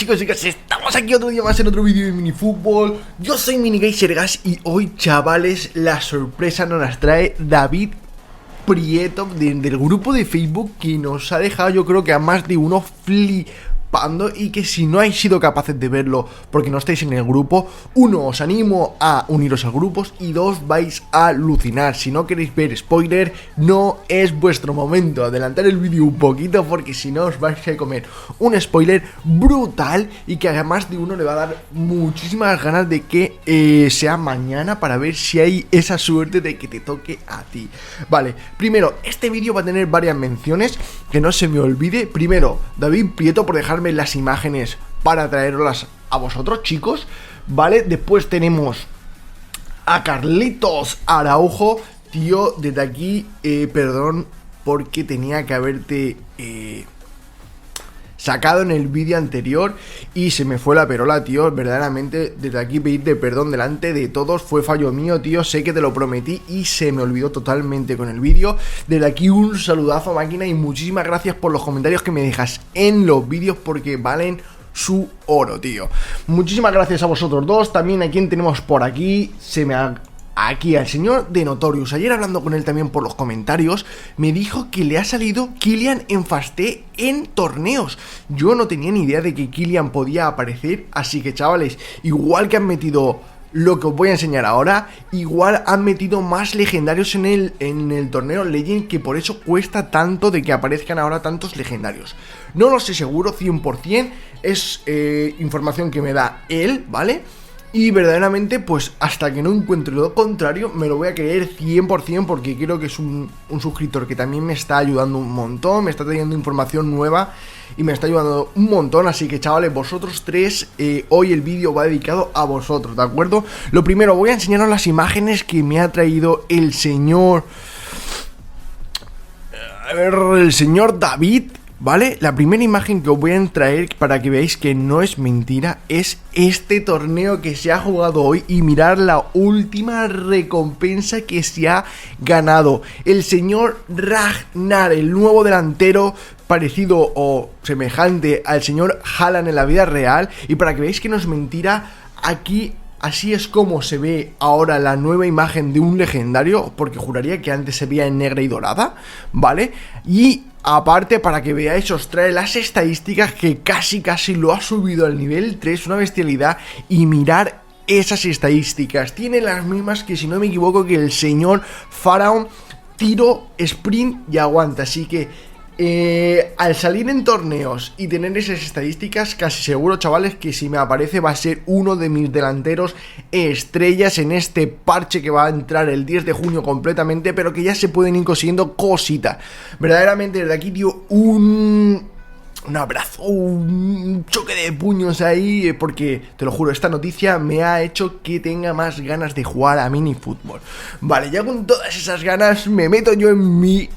chicos y chicas, estamos aquí otro día más en otro vídeo de minifútbol. Yo soy MiniGamerGas y hoy, chavales, la sorpresa nos las trae David Prieto del grupo de Facebook, que nos ha dejado, yo creo que a más de uno flipando, y que si no habéis sido capaces de verlo porque no estáis en el grupo, uno, os animo a uniros al grupo, y dos, vais a alucinar. Si no queréis ver spoiler, no es vuestro momento. Adelantar el vídeo un poquito porque si no os vais a comer un spoiler brutal, y que además de uno le va a dar muchísimas ganas de que sea mañana, para ver si hay esa suerte de que te toque a ti. Vale, primero, este vídeo va a tener varias menciones, que no se me olvide. Primero, David Prieto por dejarme las imágenes para traerlas a vosotros, chicos, ¿vale? Después tenemos a Carlitos Araujo, tío, desde aquí, perdón, porque tenía que haberte sacado en el vídeo anterior y se me fue la perola, tío. Verdaderamente, desde aquí pedirte perdón delante de todos, fue fallo mío, tío. Sé que te lo prometí y se me olvidó totalmente con el vídeo. Desde aquí un saludazo, máquina, y muchísimas gracias por los comentarios que me dejas en los vídeos, porque valen su oro, tío. Muchísimas gracias a vosotros dos. También a quien tenemos por aquí, aquí al señor de Notorious. Ayer, hablando con él también por los comentarios, me dijo que le ha salido Kylian Mbappé en torneos. Yo no tenía ni idea de que Kylian podía aparecer, así que, chavales, igual que han metido lo que os voy a enseñar ahora, igual han metido más legendarios en el torneo Legend, que por eso cuesta tanto de que aparezcan ahora tantos legendarios. No lo sé seguro, 100%, es información que me da él, ¿vale? Y verdaderamente, pues hasta que no encuentre lo contrario, me lo voy a creer 100%, porque creo que es un suscriptor que también me está ayudando un montón, me está trayendo información nueva y me está ayudando un montón. Así que, chavales, vosotros tres, hoy el vídeo va dedicado a vosotros, ¿de acuerdo? Lo primero, voy a enseñaros las imágenes que me ha traído el señor... el señor David, ¿vale? La primera imagen que os voy a traer, para que veáis que no es mentira, es este torneo que se ha jugado hoy. Y mirar la última recompensa que se ha ganado. El señor Ragnar, el nuevo delantero, parecido o semejante al señor Haaland en la vida real. Y para que veáis que no es mentira, aquí... así es como se ve ahora la nueva imagen de un legendario, porque juraría que antes se veía en negra y dorada, ¿vale? Y aparte, para que veáis, os trae las estadísticas, que casi lo ha subido al nivel 3, una bestialidad. Y mirar esas estadísticas, tiene las mismas que, si no me equivoco, que el señor Faraón, tiro, sprint y aguanta. Así que al salir en torneos y tener esas estadísticas, casi seguro, chavales, que si me aparece va a ser uno de mis delanteros estrellas en este parche que va a entrar el 10 de junio completamente, pero que ya se pueden ir consiguiendo cositas. Verdaderamente, desde aquí, tío, un abrazo, un choque de puños ahí, porque te lo juro, esta noticia me ha hecho que tenga más ganas de jugar a minifútbol. Vale, ya con todas esas ganas me meto yo en mi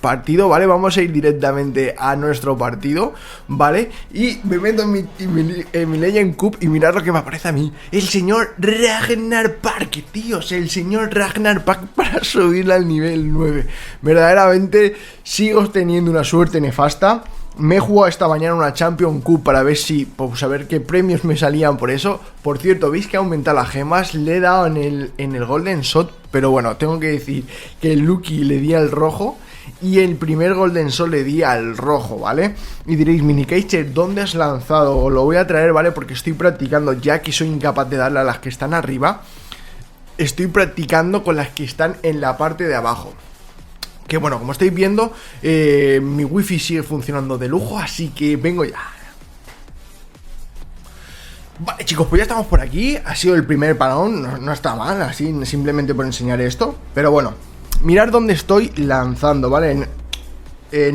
partido, ¿vale? Vamos a ir directamente a nuestro partido, ¿vale? Y me meto en mi Legend Cup, y mirad lo que me aparece a mí. El señor Ragnar Park, tíos, el señor Ragnar Park, para subirla al nivel 9. Verdaderamente sigo teniendo una suerte nefasta. Me he jugado esta mañana una Champion Cup para ver si, pues, a ver qué premios me salían por eso. Por cierto, veis que ha aumentado las gemas. Le he dado en el Golden Shot, pero bueno, tengo que decir que el Lucky le di al rojo y el primer Golden Shot le di al rojo, ¿vale? Y diréis, MiniGamer, ¿dónde has lanzado? Os lo voy a traer, ¿vale? Porque estoy practicando, ya que soy incapaz de darle a las que están arriba. Estoy practicando con las que están en la parte de abajo. Que bueno, como estáis viendo, mi wifi sigue funcionando de lujo, así que vengo ya. Vale, chicos, pues ya estamos por aquí. Ha sido el primer parón, no está mal, así simplemente por enseñar esto. Pero bueno, mirad dónde estoy lanzando, ¿vale?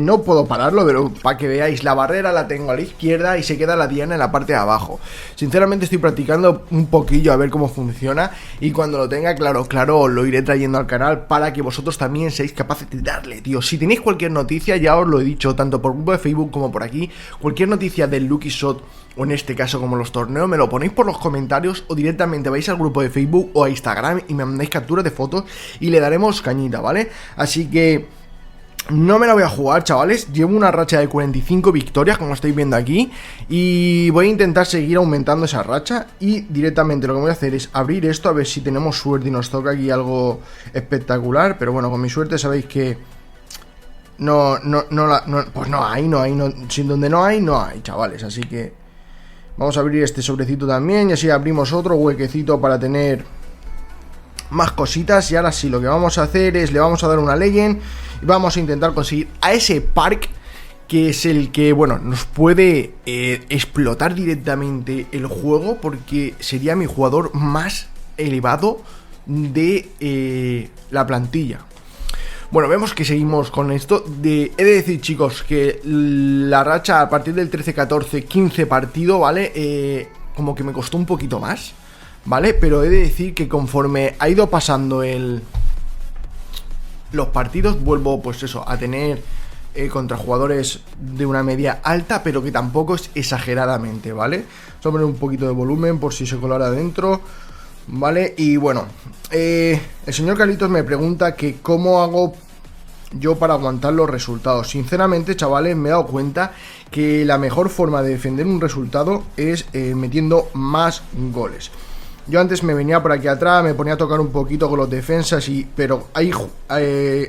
No puedo pararlo, pero para que veáis, la barrera la tengo a la izquierda y se queda la diana en la parte de abajo. Sinceramente estoy practicando un poquillo a ver cómo funciona, y cuando lo tenga claro, os lo iré trayendo al canal para que vosotros también seáis capaces de darle, tío. Si tenéis cualquier noticia, ya os lo he dicho, tanto por grupo de Facebook como por aquí, cualquier noticia del Lucky Shot, o en este caso como los torneos, me lo ponéis por los comentarios, o directamente vais al grupo de Facebook o a Instagram y me mandáis capturas de fotos y le daremos cañita, ¿vale? Así que No me la voy a jugar, chavales. Llevo una racha de 45 victorias, como estáis viendo aquí. Y voy a intentar seguir aumentando esa racha. Y directamente lo que voy a hacer es abrir esto, a ver si tenemos suerte y nos toca aquí algo espectacular. Pero bueno, con mi suerte sabéis que pues no hay, sin donde no hay, chavales. Así que vamos a abrir este sobrecito también. Y así abrimos otro huequecito para tener más cositas. Y ahora sí, lo que vamos a hacer es, le vamos a dar una Legend y vamos a intentar conseguir a ese Park, que es el que, bueno, nos puede explotar directamente el juego, porque sería mi jugador más elevado de la plantilla. Bueno, vemos que seguimos con esto. He de decir, chicos, que la racha a partir del 13, 14, 15 partido, ¿vale? Como que me costó un poquito más, ¿vale? Pero he de decir que conforme ha ido pasando los partidos, vuelvo, pues eso, a tener contra jugadores de una media alta, pero que tampoco es exageradamente, ¿vale? Vamos a poner un poquito de volumen por si se colara adentro, ¿vale? Y bueno, el señor Carlitos me pregunta que cómo hago yo para aguantar los resultados. Sinceramente, chavales, me he dado cuenta que la mejor forma de defender un resultado es metiendo más goles. Yo antes me venía por aquí atrás, me ponía a tocar un poquito con los defensas, pero hay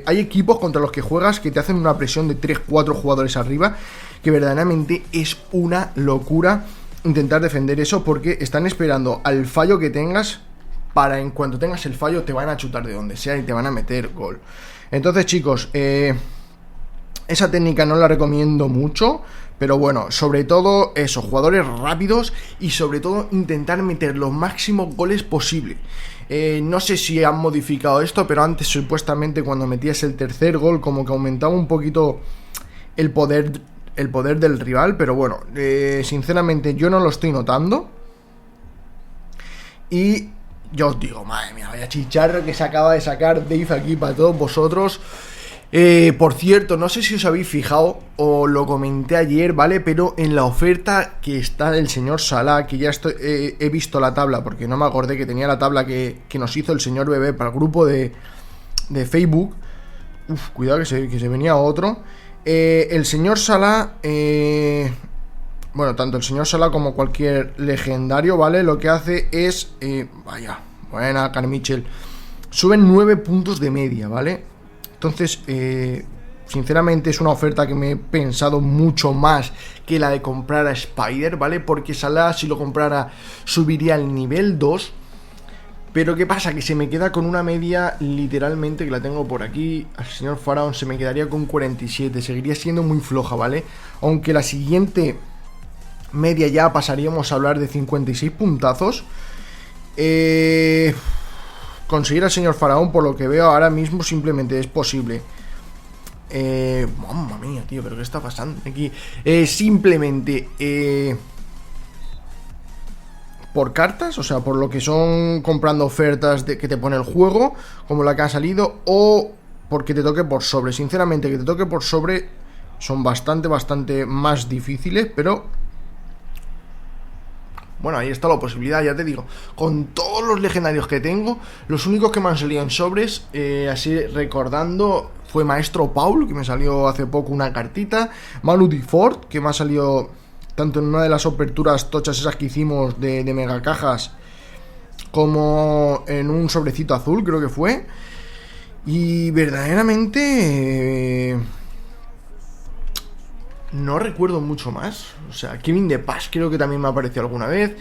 equipos contra los que juegas que te hacen una presión de 3-4 jugadores arriba, que verdaderamente es una locura intentar defender eso, porque están esperando al fallo que tengas, para en cuanto tengas el fallo te van a chutar de donde sea y te van a meter gol. Entonces, chicos, esa técnica no la recomiendo mucho, pero bueno, sobre todo eso, jugadores rápidos y sobre todo intentar meter los máximos goles posible. No sé si han modificado esto, pero antes supuestamente cuando metías el tercer gol como que aumentaba un poquito el poder del rival, pero bueno, sinceramente yo no lo estoy notando. Y yo os digo, madre mía, vaya chicharro que se acaba de sacar Dave aquí para todos vosotros. Por cierto, no sé si os habéis fijado o lo comenté ayer, ¿vale? Pero en la oferta que está el señor Salah, que ya he visto la tabla, porque no me acordé que tenía la tabla que nos hizo el señor Bebé para el grupo de Facebook. Cuidado que se venía otro. El señor Salah, bueno, tanto el señor Salah como cualquier legendario, ¿vale? Lo que hace es, vaya, buena Carmichael, suben 9 puntos de media, ¿vale? Entonces, sinceramente es una oferta que me he pensado mucho más que la de comprar a Spider, ¿vale? Porque Salah, si lo comprara, subiría al nivel 2. Pero ¿qué pasa? Que se me queda con una media, literalmente, que la tengo por aquí. Al señor Faraón se me quedaría con 47. Seguiría siendo muy floja, ¿vale? Aunque la siguiente media ya pasaríamos a hablar de 56 puntazos. Conseguir al señor Faraón, por lo que veo ahora mismo, simplemente es posible. Mamma mía, tío, pero ¿qué está pasando aquí? Simplemente por cartas, o sea, por lo que son comprando ofertas que te pone el juego, como la que ha salido, o porque te toque por sobre. Sinceramente, que te toque por sobre son bastante más difíciles, pero bueno, ahí está la posibilidad, ya te digo. Con todos los legendarios que tengo, los únicos que me han salido en sobres, así recordando, fue Maestro Paul, que me salió hace poco una cartita. Manu Difort, que me ha salido tanto en una de las aperturas tochas esas que hicimos de mega cajas, como en un sobrecito azul, creo que fue. Y verdaderamente no recuerdo mucho más. O sea, Kevin De Pass creo que también me apareció alguna vez.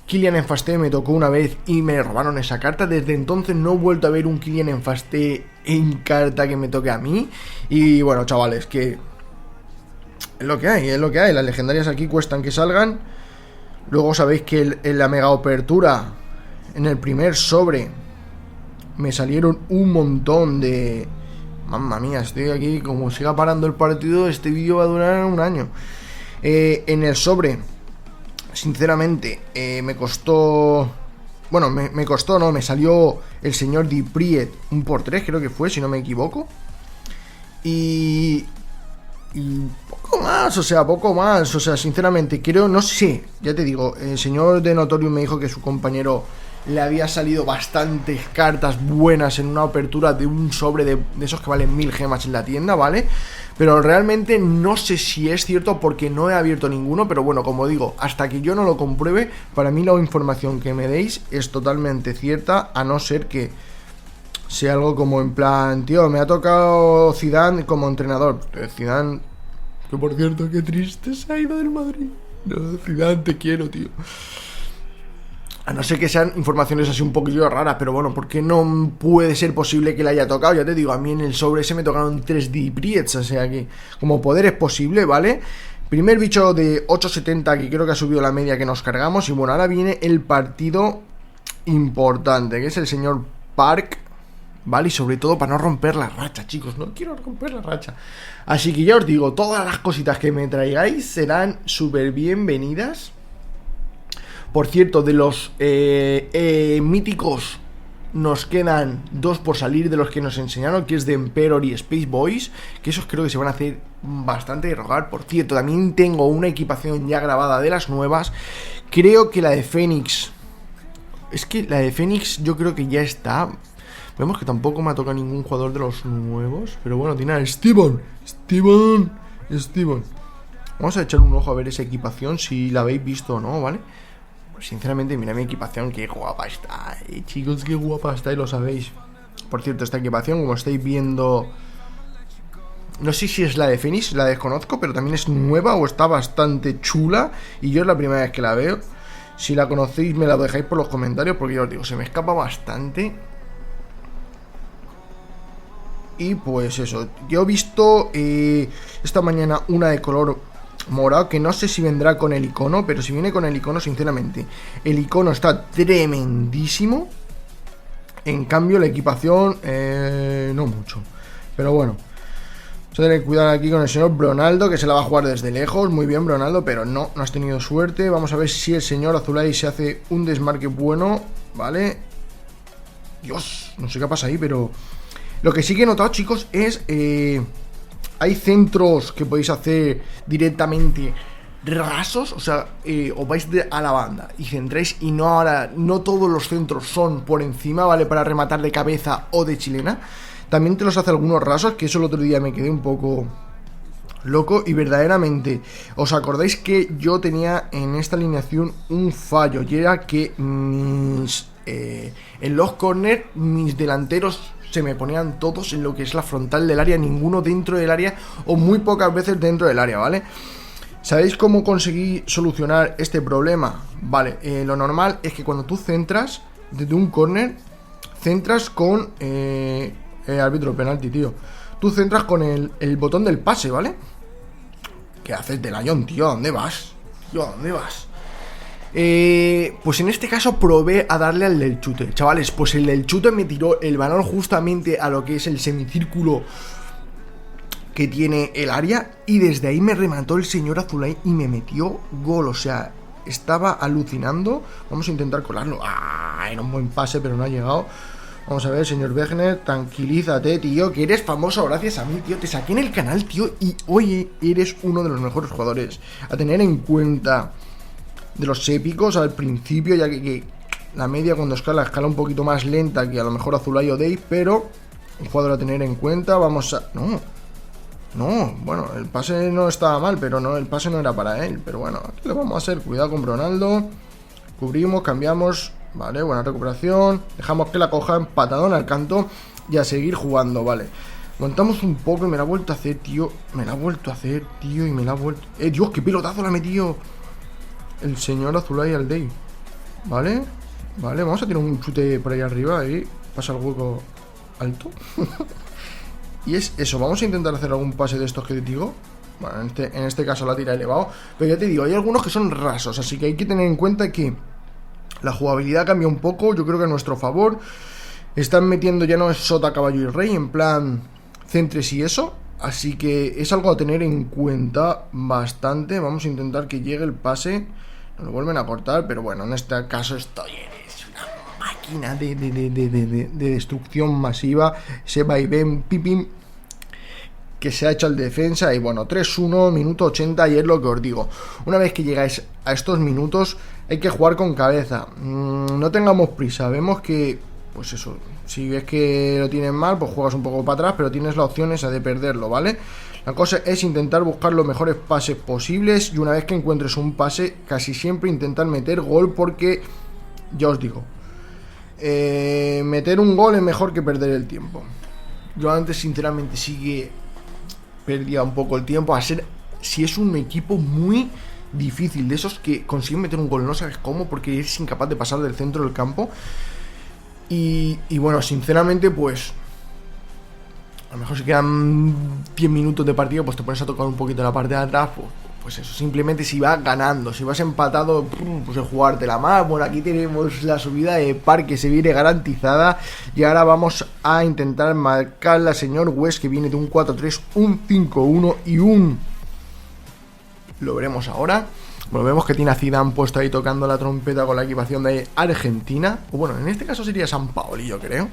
Kylian Mbappé me tocó una vez y me robaron esa carta. Desde entonces no he vuelto a ver un Kylian Mbappé en carta que me toque a mí. Y bueno, chavales, que es lo que hay, es lo que hay. Las legendarias aquí cuestan que salgan. Luego sabéis que en la mega apertura, en el primer sobre, me salieron un montón de... Mamma mía, estoy aquí, como siga parando el partido, este vídeo va a durar un año. En el sobre, sinceramente, me costó... Bueno, me costó, no, me salió el señor Dipriet, un por 3 creo que fue, si no me equivoco. Y poco más, sinceramente, creo, no sé, ya te digo, el señor de Notorium me dijo que su compañero le había salido bastantes cartas buenas en una apertura de un sobre de esos que valen 1000 gemas en la tienda, ¿vale? Pero realmente no sé si es cierto porque no he abierto ninguno, pero bueno, como digo, hasta que yo no lo compruebe, para mí la información que me deis es totalmente cierta, a no ser que sea algo como en plan, tío, me ha tocado Zidane como entrenador. Zidane, que por cierto, qué triste se ha ido del Madrid. No, Zidane, te quiero, tío. A no ser que sean informaciones así un poquillo raras, pero bueno, ¿por qué no puede ser posible que le haya tocado? Ya te digo, a mí en el sobre ese me tocaron 3 Priets, o sea que como poder es posible, ¿vale? Primer bicho de 870 que creo que ha subido la media que nos cargamos. Y bueno, ahora viene el partido importante, que es el señor Park, ¿vale? Y sobre todo para no romper la racha, chicos, no quiero romper la racha. Así que ya os digo, todas las cositas que me traigáis serán súper bienvenidas. Por cierto, de los míticos nos quedan 2 por salir de los que nos enseñaron, que es de Emperor y Space Boys, que esos creo que se van a hacer bastante de rogar. Por cierto, también tengo una equipación ya grabada de las nuevas. Creo que la de Fénix, es que la de Fénix yo creo que ya está. Vemos que tampoco me ha tocado ningún jugador de los nuevos, pero bueno, tiene a Steven. Vamos a echar un ojo a ver esa equipación, si la habéis visto o no, ¿vale? Pues sinceramente, mira mi equipación, qué guapa está, chicos, qué guapa está, y lo sabéis. Por cierto, esta equipación, como estáis viendo, no sé si es la de Phoenix, la desconozco, pero también es nueva o está bastante chula, y yo es la primera vez que la veo. Si la conocéis, me la dejáis por los comentarios, porque yo os digo, se me escapa bastante. Y pues eso, yo he visto esta mañana una de color morado, que no sé si vendrá con el icono, pero si viene con el icono, sinceramente, el icono está tremendísimo. En cambio la equipación, no mucho. Pero bueno, vamos a tener cuidado aquí con el señor Ronaldo, que se la va a jugar desde lejos. Muy bien, Ronaldo, pero no has tenido suerte. Vamos a ver si el señor Azulay se hace un desmarque bueno, ¿vale? Dios, no sé qué pasa ahí, pero lo que sí que he notado, chicos, es hay centros que podéis hacer directamente rasos, o sea, os vais a la banda y centráis, y no ahora, no todos los centros son por encima, ¿vale? Para rematar de cabeza o de chilena. También te los hace algunos rasos, que eso el otro día me quedé un poco loco. Y verdaderamente, ¿os acordáis que yo tenía en esta alineación un fallo? Y era que en los corners mis delanteros se me ponían todos en lo que es la frontal del área, ninguno dentro del área, o muy pocas veces dentro del área, ¿vale? ¿Sabéis cómo conseguí solucionar este problema? Vale, lo normal es que cuando tú centras desde un córner, centras con árbitro penalti, tío. Tú centras con el botón del pase, ¿vale? ¿Qué haces de Lion, tío? ¿A dónde vas? Tío, ¿a dónde vas? Pues en este caso probé a darle al del chute. Chavales, pues el del chute me tiró el balón justamente a lo que es el semicírculo que tiene el área, y desde ahí me remató el señor Azulay y me metió gol. O sea, estaba alucinando. Vamos a intentar colarlo. Era un buen pase, pero no ha llegado. Vamos a ver, señor Wegner, tranquilízate, tío, que eres famoso gracias a mí, tío. Te saqué en el canal, tío, y oye, eres uno de los mejores jugadores a tener en cuenta de los épicos al principio, ya que la media cuando escala un poquito más lenta que a lo mejor Azulay o Dave, pero un jugador a tener en cuenta. Vamos a... No, bueno, el pase no estaba mal, pero no, el pase no era para él. Pero bueno, aquí lo vamos a hacer, cuidado con Ronaldo. Cubrimos, cambiamos, vale, buena recuperación. Dejamos que la coja, empatadón al canto y a seguir jugando, vale. Aguantamos un poco y me la ha vuelto a hacer, tío. Y me la ha vuelto... Dios, qué pelotazo la ha metido el señor Azulay al Dave. Vale, vamos a tirar un chute por ahí arriba y pasa el hueco alto. Y es eso, vamos a intentar hacer algún pase de estos que te digo. Bueno, en este caso la tira elevado, pero ya te digo, hay algunos que son rasos, así que hay que tener en cuenta que la jugabilidad cambia un poco, yo creo que a nuestro favor. Están metiendo, ya no es sota, caballo y rey, en plan centres y eso. Así que es algo a tener en cuenta bastante. Vamos a intentar que llegue el pase. Nos lo vuelven a cortar, pero bueno, en este caso estoy es una máquina de destrucción masiva. Ese vaivén, pipim, que se ha hecho el defensa. Y bueno, 3-1, minuto 80, y es lo que os digo. Una vez que llegáis a estos minutos, hay que jugar con cabeza. No tengamos prisa. Vemos que, pues eso, si ves que lo tienes mal, pues juegas un poco para atrás, pero tienes la opción esa de perderlo, ¿vale? La cosa es intentar buscar los mejores pases posibles, y una vez que encuentres un pase, casi siempre intentar meter gol, porque, ya os digo, meter un gol es mejor que perder el tiempo. Yo antes, sinceramente, sí que perdía un poco el tiempo, si es un equipo muy difícil, de esos que consiguen meter un gol, no sabes cómo, porque eres incapaz de pasar del centro del campo. Y bueno, sinceramente, pues a lo mejor si quedan 10 minutos de partido, pues te pones a tocar un poquito la parte de atrás, pues eso, simplemente si vas ganando, si vas empatado, pues el jugártela más. Bueno, aquí tenemos la subida de par que se viene garantizada, y ahora vamos a intentar marcarla, señor West, que viene de un 4-3, un 5-1 y un... Lo veremos ahora. Bueno, vemos que tiene a Zidane puesto ahí tocando la trompeta con la equipación de Argentina, o bueno, en este caso sería Sampaoli, yo creo.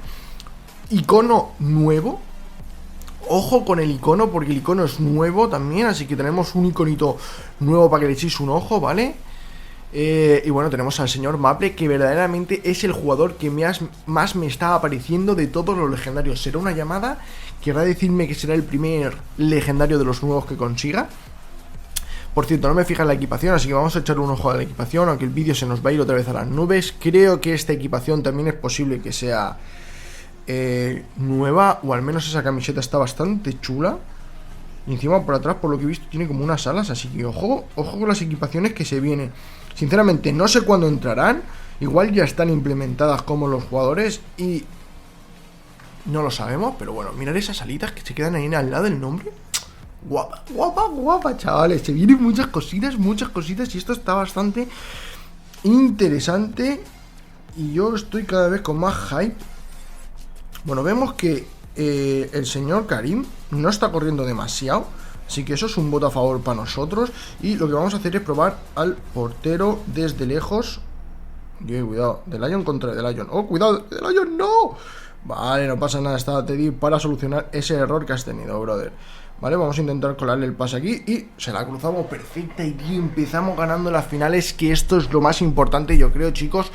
Icono nuevo. Ojo con el icono, porque el icono es nuevo también, así que tenemos un iconito nuevo para que le echéis un ojo, ¿vale? Y bueno, tenemos al señor Maple, que verdaderamente es el jugador que más me está apareciendo de todos los legendarios. Será una llamada, querrá decirme que será el primer legendario de los nuevos que consiga. Por cierto, no me fija en la equipación, así que vamos a echarle un ojo a la equipación, aunque el vídeo se nos va a ir otra vez a las nubes. Creo que esta equipación también es posible que sea nueva, o al menos esa camiseta está bastante chula. Y encima por atrás, por lo que he visto, tiene como unas alas, así que ojo con las equipaciones que se vienen. Sinceramente, no sé cuándo entrarán, igual ya están implementadas como los jugadores y no lo sabemos, pero bueno, mirad esas alitas que se quedan ahí al lado del nombre. Guapa, chavales. Se vienen muchas cositas, y esto está bastante interesante, y yo estoy cada vez con más hype. Bueno, vemos que el señor Karim no está corriendo demasiado, así que eso es un voto a favor para nosotros. Y lo que vamos a hacer es probar al portero desde lejos. Cuidado, de Lion contra de Lion. ¡Oh, cuidado! ¡De Lion no! Vale, no pasa nada, está Teddy para solucionar ese error que has tenido, brother. Vale, vamos a intentar colarle el pase aquí y se la cruzamos perfecta, y tío, empezamos ganando las finales, que esto es lo más importante, yo creo, chicos.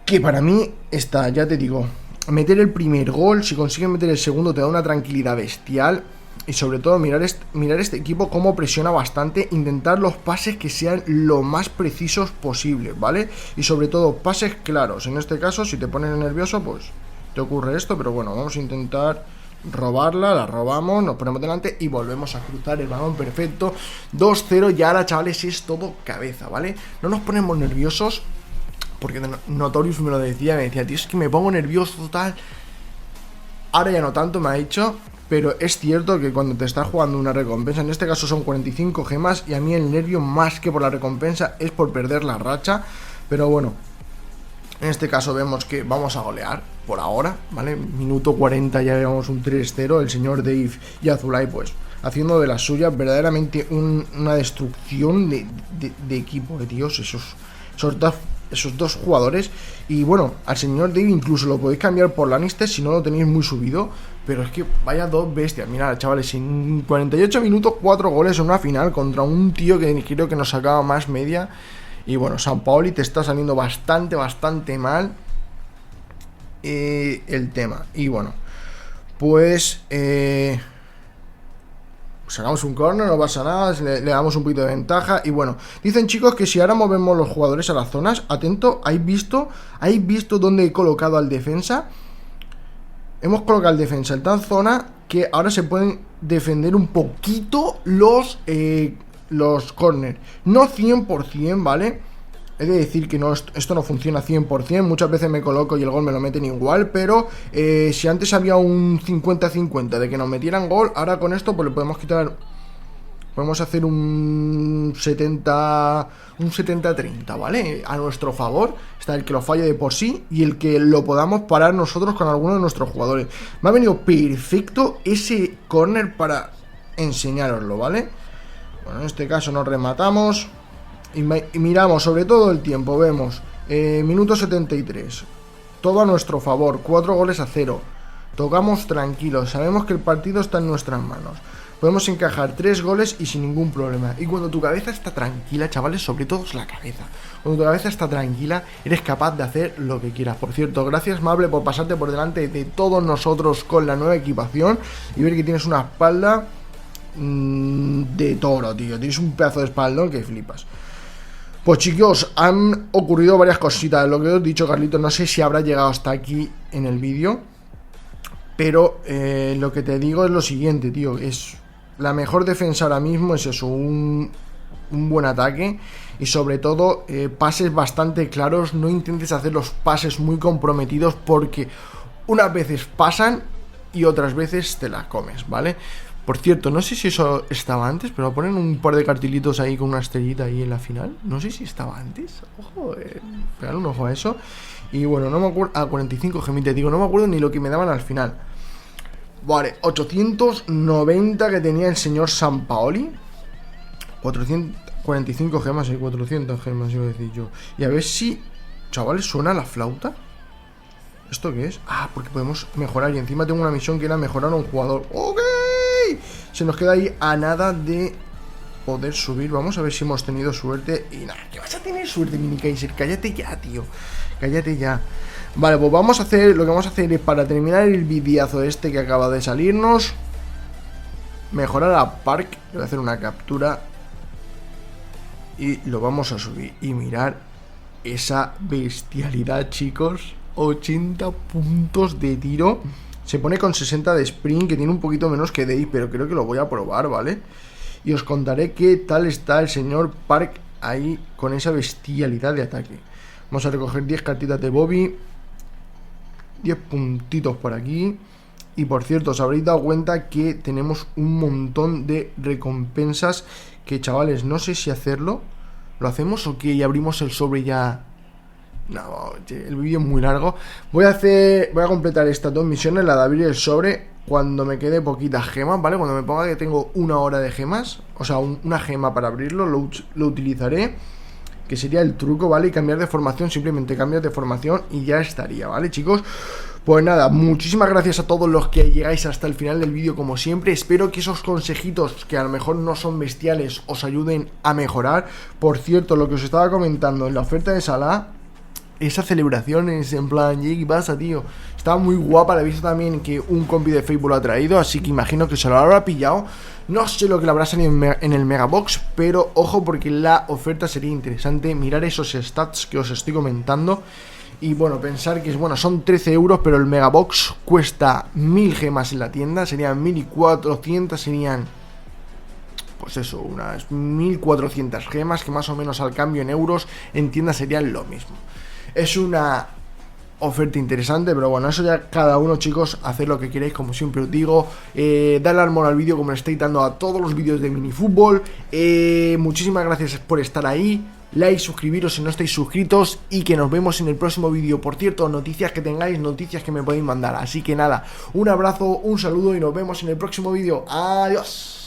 Que para mí está, ya te digo, meter el primer gol, si consiguen meter el segundo te da una tranquilidad bestial. Y sobre todo mirar este equipo cómo presiona bastante, intentar los pases que sean lo más precisos posible, ¿vale? Y sobre todo pases claros. En este caso, si te pones nervioso, pues te ocurre esto, pero bueno, vamos a intentar robarla, la robamos, nos ponemos delante y volvemos a cruzar el balón perfecto. 2-0, y ahora, chavales, es todo cabeza, ¿vale? No nos ponemos nerviosos, porque Notorious me lo decía, tío, es que me pongo nervioso, tal. Ahora ya no tanto, me ha dicho, pero es cierto que cuando te estás jugando una recompensa, en este caso son 45 gemas, y a mí el nervio más que por la recompensa es por perder la racha. Pero bueno, en este caso vemos que vamos a golear por ahora, ¿vale? Minuto 40, ya llevamos un 3-0, el señor Dave y Azulay pues haciendo de las suyas, verdaderamente una destrucción de equipo, de Dios, esos dos jugadores. Y bueno, al señor Dave incluso lo podéis cambiar por Lannister si no lo tenéis muy subido, pero es que vaya dos bestias. Mirad, chavales, en 48 minutos 4 goles en una final contra un tío que creo que nos sacaba más media. Y bueno, Sampaoli te está saliendo bastante mal el tema. Y bueno, pues sacamos un corner, no pasa nada, le damos un poquito de ventaja. Y bueno, dicen, chicos, que si ahora movemos los jugadores a las zonas, atento, ¿habéis visto dónde he colocado al defensa? Hemos colocado al defensa en tal zona que ahora se pueden defender un poquito los corners. No 100%, ¿vale? He de decir que esto no funciona 100%. Muchas veces me coloco y el gol me lo meten igual. Pero si antes había un 50-50 de que nos metieran gol, ahora con esto pues le podemos quitar. Podemos hacer un 70-30, ¿vale? A nuestro favor. Está el que lo falle de por sí y el que lo podamos parar nosotros con alguno de nuestros jugadores. Me ha venido perfecto ese corner para enseñároslo, ¿vale? Bueno, en este caso nos rematamos y miramos sobre todo el tiempo. Vemos minuto 73, todo a nuestro favor, 4-0. tocamos tranquilos, sabemos que el partido está en nuestras manos. Podemos encajar 3 goles y sin ningún problema. Y cuando tu cabeza está tranquila, chavales, sobre todo es la cabeza. Cuando tu cabeza está tranquila, eres capaz de hacer lo que quieras. Por cierto, gracias Mable por pasarte por delante de todos nosotros con la nueva equipación y ver que tienes una espalda de toro, tío. Tienes un pedazo de espaldón que flipas. Pues chicos, han ocurrido varias cositas. Lo que os he dicho, Carlito, no sé si habrá llegado hasta aquí en el vídeo, pero lo que te digo es lo siguiente, tío. Es la mejor defensa ahora mismo, es eso, un buen ataque. Y sobre todo, pases bastante claros. No intentes hacer los pases muy comprometidos, porque unas veces pasan y otras veces te las comes, ¿vale? Por cierto, no sé si eso estaba antes, pero ponen un par de cartilitos ahí con una estrellita ahí en la final. No sé si estaba antes. Ojo, pegar un ojo a eso. Y bueno, no me acuerdo. A 45 gemitas, digo, no me acuerdo ni lo que me daban al final. Vale, 890 que tenía el señor Sampaoli. 445 gemas y 400 gemas, iba a decir yo. Y a ver si, chavales, suena la flauta. ¿Esto qué es? Ah, porque podemos mejorar. Y encima tengo una misión que era mejorar a un jugador. ¡Ok! Se nos queda ahí a nada de poder subir. Vamos a ver si hemos tenido suerte. Y nada, que vas a tener suerte, Mini Kaiser. Cállate ya, tío. Cállate ya. Vale, pues vamos a hacer. Lo que vamos a hacer es, para terminar el videazo este que acaba de salirnos, mejorar a Park. Le voy a hacer una captura y lo vamos a subir. Y mirar esa bestialidad, chicos. 80 puntos de tiro. Se pone con 60 de sprint, que tiene un poquito menos que Dave, pero creo que lo voy a probar, ¿vale? Y os contaré qué tal está el señor Park ahí con esa bestialidad de ataque. Vamos a recoger 10 cartitas de Bobby, 10 puntitos por aquí. Y por cierto, os habréis dado cuenta que tenemos un montón de recompensas que, chavales, no sé si hacerlo. ¿Lo hacemos o qué? Y abrimos el sobre ya. No, el vídeo es muy largo. Voy a completar estas 2 misiones, la de abrir el sobre, cuando me quede poquitas gemas, ¿vale? Cuando me ponga que tengo 1 hora de gemas, o sea, una gema para abrirlo, lo utilizaré, que sería el truco, ¿vale? Y cambiar de formación, simplemente cambiar de formación y ya estaría, ¿vale, chicos? Pues nada, muchísimas gracias a todos los que llegáis hasta el final del vídeo, como siempre. Espero que esos consejitos, que a lo mejor no son bestiales, os ayuden a mejorar. Por cierto, lo que os estaba comentando en la oferta de Salah, esa celebración es en plan, ¿qué pasa, tío? Estaba muy guapa, la he visto también que un compi de Facebook lo ha traído, así que imagino que se lo habrá pillado. No sé lo que le habrá salido en el Megabox, pero ojo, porque la oferta sería interesante. Mirar esos stats que os estoy comentando. Y bueno, pensar que es, bueno, son 13 euros, pero el Megabox cuesta 1000 gemas en la tienda, serían 1400, serían, pues eso, unas 1400 gemas, que más o menos al cambio en euros en tienda serían lo mismo. Es una oferta interesante, pero bueno, eso ya cada uno, chicos, hacer lo que queréis, como siempre os digo. Darle amor al vídeo como le estáis dando a todos los vídeos de minifútbol. Muchísimas gracias por estar ahí. Like, suscribiros si no estáis suscritos, y que nos vemos en el próximo vídeo. Por cierto, noticias que tengáis, noticias que me podéis mandar. Así que nada, un abrazo, un saludo y nos vemos en el próximo vídeo. Adiós.